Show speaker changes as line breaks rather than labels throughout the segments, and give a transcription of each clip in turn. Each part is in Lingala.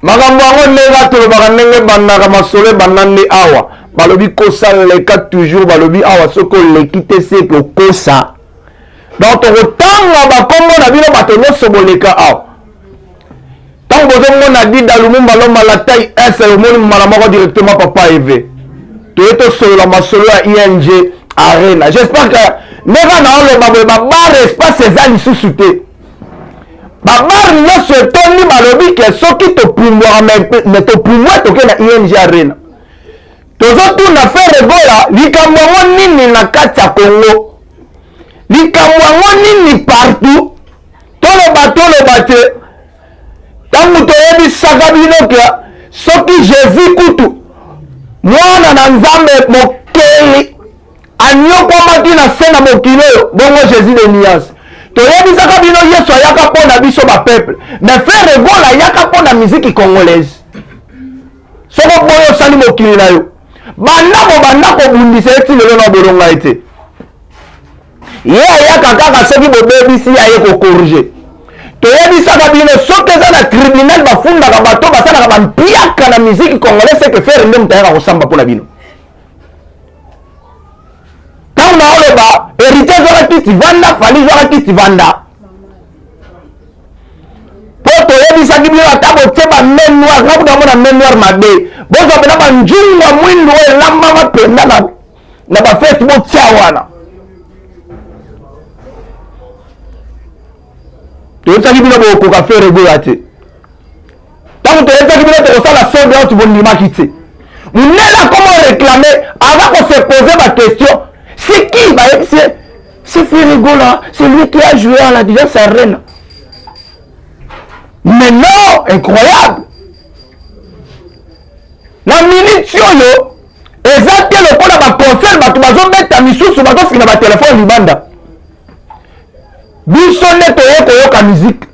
makambo yango ndenge tolobaka ndenge bandaka masolo ebandande awa balobi kosa leka toujours balobi awa soki oleki te seke okosa donc tokotanga bakombo na bino bato nyonso boleka awa ntango bozomona Dida Lumumba Lomba la taille S omoni mbala moko directement papa eve toye tosolola masolo ya ING Arena. J'espère que ndenge na oloba boye babar espace eza lisusu te babar nyonso etondi balobi ke soki topumbwaka me topumbwe toke na ING Arena tozotuna Frère Ebola likambo yango nini na kati ya Congo likambo yango nini partout toloba te ntango toyebisaka bino ke soki Jésus kutu mwana na Nzambe mokeli anyokwamaki na se na mokili oyo bongo Jésus de Nias toyebisaka bino Yesu ayaka mpo na biso bapeuple mais Frère Ebola ayaka mpo na miziki congolaise soko boyo osali mokili na yo banda kobundisa eti lelo na bolonga ete ye ayaka kaka soki bobebisi aye kokorige toyebisaka bino soki eza na criminel bafundaka bato basalaka bampiaka na miziki congolais seke Frère nde moto ayaka kosamba mpo na bino ntango na oloba hérité zwaka kiti vanda fali zwaka kiti vanda mpo toyebisaki bino ata botie bamain noire nga kuta mona main noire mabe bozwa pena banjunga mwindu oyo elambama mpenza na bafete botia wana toyebisaki bino bokoka Frère Ebola te ntango toyebisaki bino tokosala solde oyo tobondimaki te munela comment réclamer avant qu'on se pose ma question c'est qui c'est Frère Ebola c'est lui qui a joué à la Dida Arena mais non incroyable na minute oyo eza te lokola baconcert bato bazobeta misusu bazofina batelefone libanda biso nde toye koyoka miziki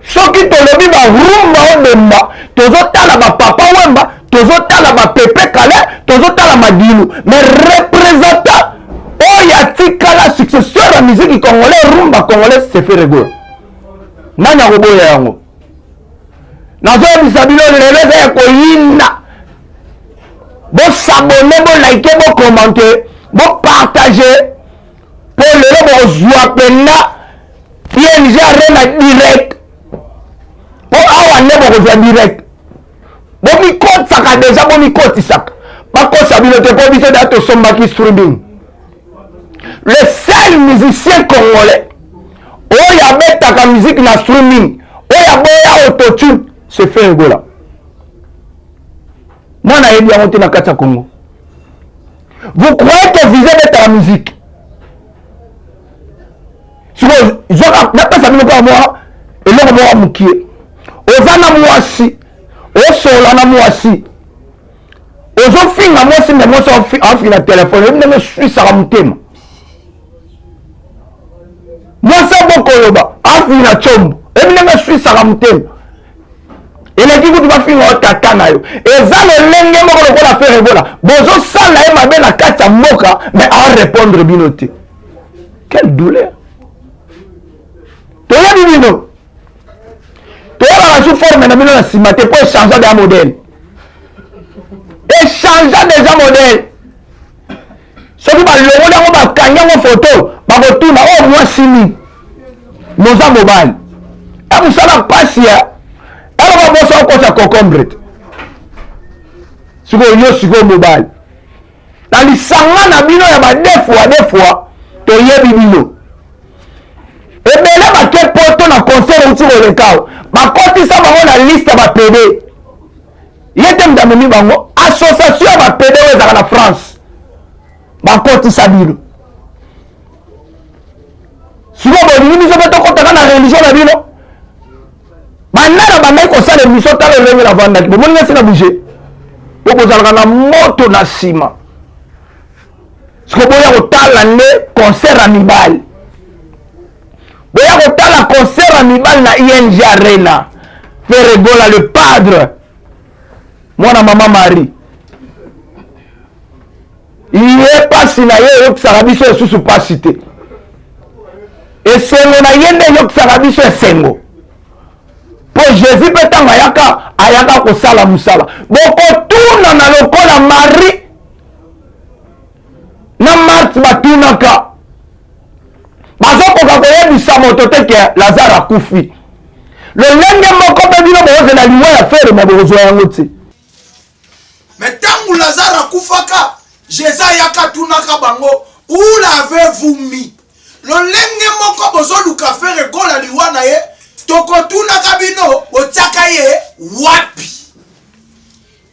soki tolobi barumba obemba tozotala bapapa wemba tozotala bapepe kale tozotala madilu mais représentant oyo atikala successeur ya miziki congolais rumba congolais c'est Frère Ebola nani akoboya yango nazoyebisa bino lelo eza ya koyinda bosabone bolike bokommente bopartage mpo lelo bokozwa mpenza ING Arena direct mpo awa nde bokozwa direct bomikotisaka deja bomikotisaka bakosa bino te mpo biso da tosombaki streaming le seul musicien congolais oyo abetaka musique na streaming oyo aboya autotune c'est Frère Ebola mwana yebi yango te na kati ya Congo vous croyez que vous êtes la musique sikoyo napesa bino kaka mwa eloko moko mokie oza na mwasi osola na mwasi ozofinga mwasi me mwasi afinga na telefone ebi ndenge swisaka motema mwasi abokoloba afinga na tshombo ebi ndenge swisaka motema eleki kutu bafinga otata na yo eza lolenge moko lokola Frère Ebola bozosala ye mabe na kati ya mboka mais arépondre bino te quelle douleur toyebi bino toyebaka su forme na bino na nsima te mpo échange déjà modèle échange déjà modèle soki balongoli yango bakangi yango foto bakotuna oyo mwasi nini moza mobali mosala mpasi ya eloko bosa okota concombre te sikoyo yo sikoyo mobali na lisanga na bino ya badefwa toyebi bino ebele bake poto na concert outi kolekao bakotisa bango na liste ya bapede ye te mdamemi bango association ya bapede oyo ezaka na France bakotisa bino sikoyo bolingi biso mpe tokotaka na religion na bino banana bandaki kosala émission tala olenge na vandaki bomoninga esi na bouge bokozalaka na moto na nsima sikoyo boya kotala nde concert ya mibali boya kotala concert ya mibali na ING Arena Frère Ebola le padre mwana mama Marie ye pasi na ye eyokisaka biso esusu pasi te esengo na ye nde eyokisaka biso esengo mpo Jésus peut tant ayaka kosala musala. Bokotuna na lokola Marie na Marthe batunaka. Bazokoka koyebisa moto te ke Lazare akufi. Lolenge moko pe bino bozela liwa ya fere mabozo yango te.
Mais tant que Lazare akufaka, Jésus ayaka tunaka bango, où l'avez-vous mis? Lolenge moko bozo luka fere gola liwa na ye, toko tunaka bino, botiaka ye wapi?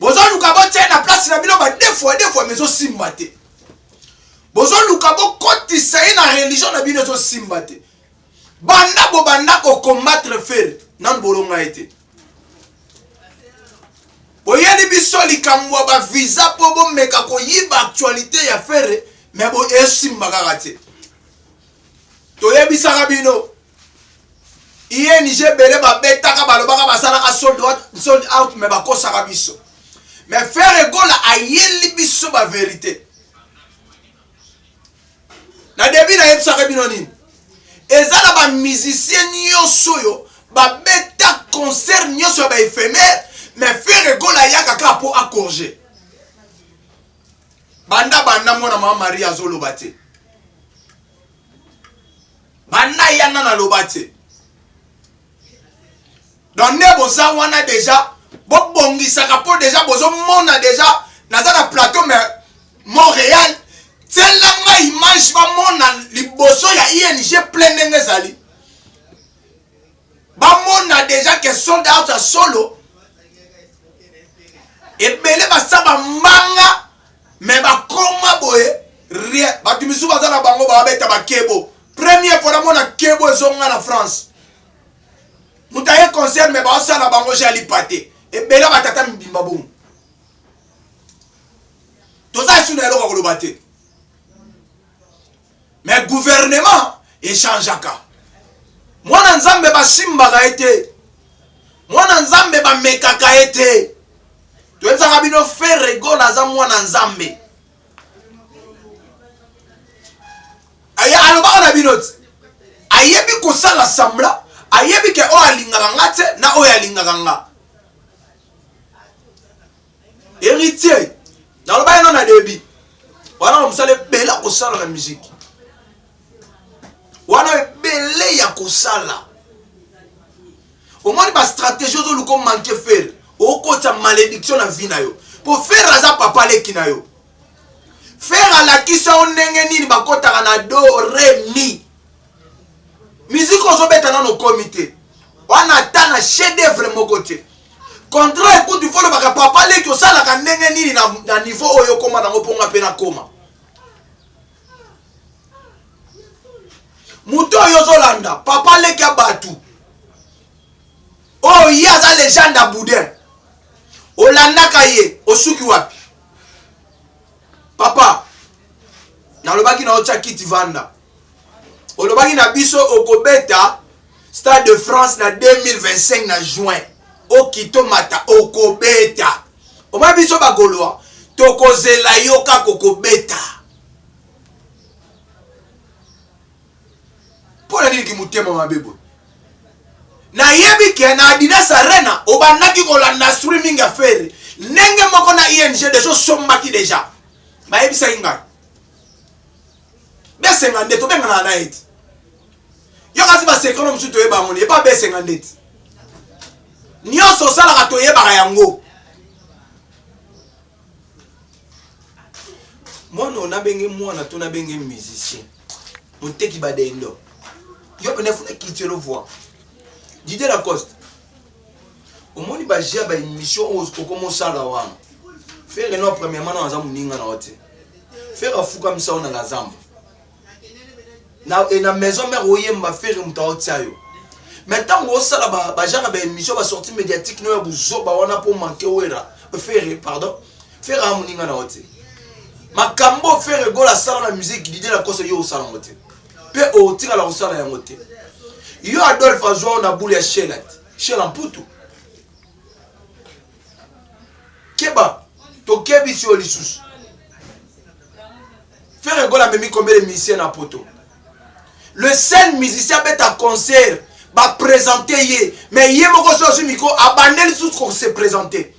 Bozo luka botia na place na bino ba deux fois mais simba te. Bozo luka bo kotisa ye na religion na bino zo simba te. Banda bo banda ko combattre fere nan bolonga ete. Boyeli biso likamwa ba visa po bo meka ko yiba actualité ya fere mais bo esimba kaka te. Toyebisa ka bino. Iye nije bele ba betaka balobaka basala ka sold out mais ba kosaka biso. Mais fere gola ayeli biso ba vérité. Na debi na yebisaka bino nini? Ezala ba musicien nyonso yo ba beta concert nyonso ba éphémère mais fere gola yaka ka po accorger. Banda mwana mama Maria zolo bate. Banda yana na lobate. Donc ne boza wana déjà bobongisa ka po déjà bozo mona déjà naza na plateau mais Montréal telanga image ba mona liboso ya ING plein ngezali. Ba mona déjà que sold out a solo. Et belé ba saba manga mais ba koma boye rien. Ba tumisu ba na bango ba beta ba kebo. Première fois mona kebo ezonga na France. Mutaye concert mais ba sala bango jali paté. Et belé ba tata mbimba bon. Toza suna eloko kolobate. Mais gouvernement échangeaka. Mwana nzambe ba simbaka ete. Mwana nzambe ba mekaka ete. Tuenza kabino fere gola za mwana nzambe. Aya alobaka na binoti. Ayebi kosala sambla, ayebi ke o alingaka ngate na o alingaka nga. Héritier. Na lobaka non na debi. Wana msale bela kosala la musique. Wana belé ya kosala. Au moins ba stratégie zo luko manquer faire. O kota malédiction na vie na yo. Pour faire raza papa leki na yo. Faire à la kisa onenge nini ba kota na do ré mi. Musique ozo beta na no comité. Wana tana chef d'œuvre moko te. Contrat écoute il faut le papa leki osala ka ndenge nini na niveau oyo koma na ngoponga pe na koma. Muto yozolanda papa leki abatu. Oh yaza légende à boudin. Olanda kaye osuki wapi. Papa nalobaki na ocha kiti vanda. Olobaki na biso okobeta Stade de France na 2025 na juin. Okito mata okobeta. Oma biso bagoloa tokozela yoka kokobeta. Pour nini ki mutema mabebo. Na yebi ke na Adidas Arena obandaki kolanda streaming affaire. Nenge moko na ING dejo sombaki déjà. Ba yebi sa inga. B50 to benga na night. Yo kasi ba sekono msuto yeba ngoni, pas B50. Nyonso sala ka to yeba yango. Mwana ona benge mwana to na benge musicien. Muteki badendo. Yo pene funa kitelo voix. Didier Lacoste. Au moins, il va gérer une mission au commence à la wam. Faire une premièrement dans un muninga na hote. Faire un fou comme ça on a la zambe. Na et la maison mère oye m'a faire un taotsayo. Maintenant on ça là ba gérer une mission va sortir médiatique no buzo ba wana pour manquer wera. Faire pardon. Faire un muninga na hote. Makambo faire go la salle la musique Didier Lacoste yo sala hote. Pe o tira la sala ya hote. Yo Adolphe Azouan na boule ya Shelat. Shelan putu. Keba. To kebi si olisusu. Faire gola memi combien de musiciens na poto. Le seul musicien bête à concert. va présenter yé. Mais yé moko so micro abandel sous qu'on se présenter.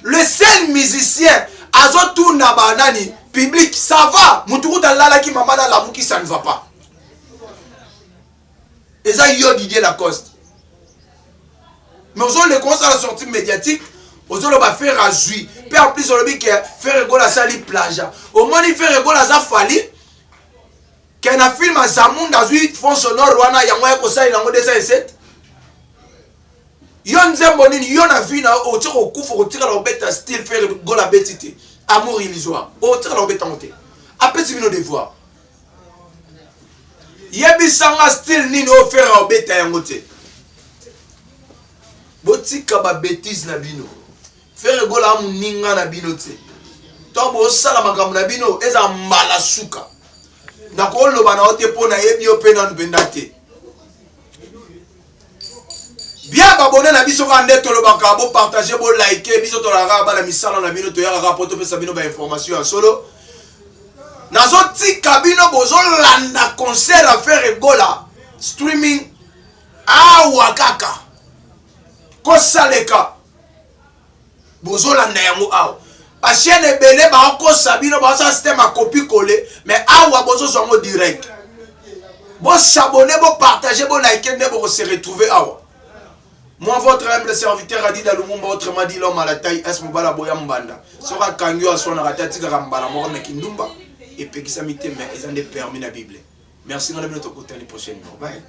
Le seul musicien azo tourna banani public ça va. Mutuku dalala ki mama na lamuki ça ne va pas. Et ça yo Didier Lacoste. Mais aujourd'hui, les concerts à sortie médiatique, aujourd'hui, on va faire à jouir. Puis en plus, on va faire rigolo à ça, les plages. Au moins, il fait rigolo à ça, Fali. Qu'il y a un film à Zamoun, dans une fond sonore, Rwanda, il y a un peu ça, il y a un 207. Il y a un zamboni, il y a un film, au tir au coup, il faut retirer la bête à style, faire rigolo à bêtité. Amour illusoire. Au tir la bête à monter. Après, c'est venu de voir. Il y a un style, ni nous faire la bête à monter. Botika ba bêtise na bino. Faire rigola muninga na bino te. To bo sala makambo na bino eza mbala suka. Na ko loba na ote pona yebi ope na nbenda te. Bien babone na biso ka ndeto lobaka bo partager bo liker biso to la ba la misala na bino to ya rapporter pe sa bino ba information en solo. Na zo tika bino bozo landa concert à faire rigola streaming wakaka. Kosaleka bozolanda yango awa bachaine ebele bakosa bino baza système à copie coller mais awa bozozongo direct bo s'abonner bo partager bo liker ne bo se retrouver awa. Moi votre humble serviteur a dit dans le monde autrement dit l'homme à la taille est mobala boya mbanda sera kangyo a son ratati rambala mo na kindumba et pekisa mite mais ils ont des permis na bible. Merci dans le minute au côté prochaine. Bye.